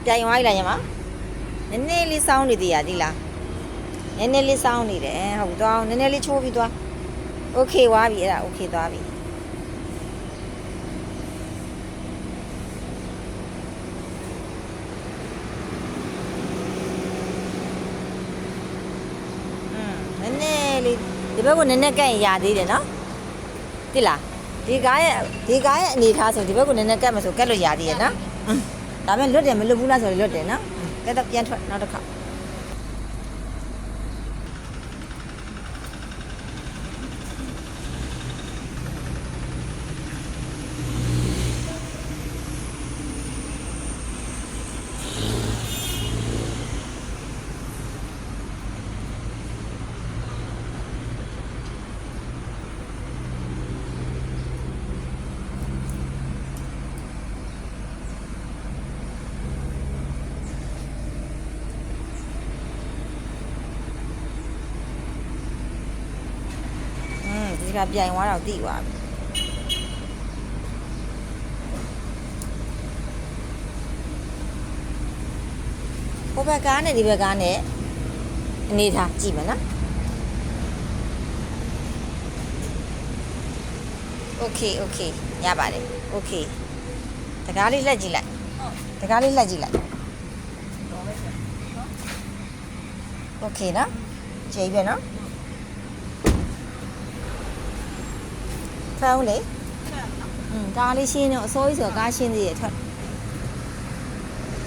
ပြိုင်သွားပြီလားညီမနည်းနည်းလေးစောင်းနေသေးရသည်လားနည်းနည်းလေးစောင်းနေတယ်ဟုတ်သွားနည်းနည်းလေးချိုးပြီးသွားโอเคသွားပြီအဲ့ဒါโอเคသွားပြီနည်းနည်းလေးဒီဘက်ကနည်းနည်းကန့်ရသေးတယ်နော်တိလားဒီကားရဲ့အနေထားဆိုဒီဘက်ကနည်းနည်းကတ်မဆိုကတ်လို့ရသေးရဲ့နော်ဒါပေမဲ့လွတ်တယ်မလွတ်ဘူးလားဆိုရင်လွတ်တယ်နော်ကဲတော့ပြန်ထွက်နောက်တစ်ခါဒီကပြိုင်သွားတော့တိသွားပြီဟိုဘက်ကားနဲ့ဒီဘက်ကားနဲ့အနေထားကြည့်မယ်နော်โอเคရပါတယ်โอเคတကားလေးလက်ကြည့်လိုက်တကားလေးလက်ကြည့်လိုက်โอเคနော်ကြည့်ပဲနော်ဖမ်းလေကားလေးရှင်းတော့အစိုးရဆိုကားရှင်းသေးရထွက်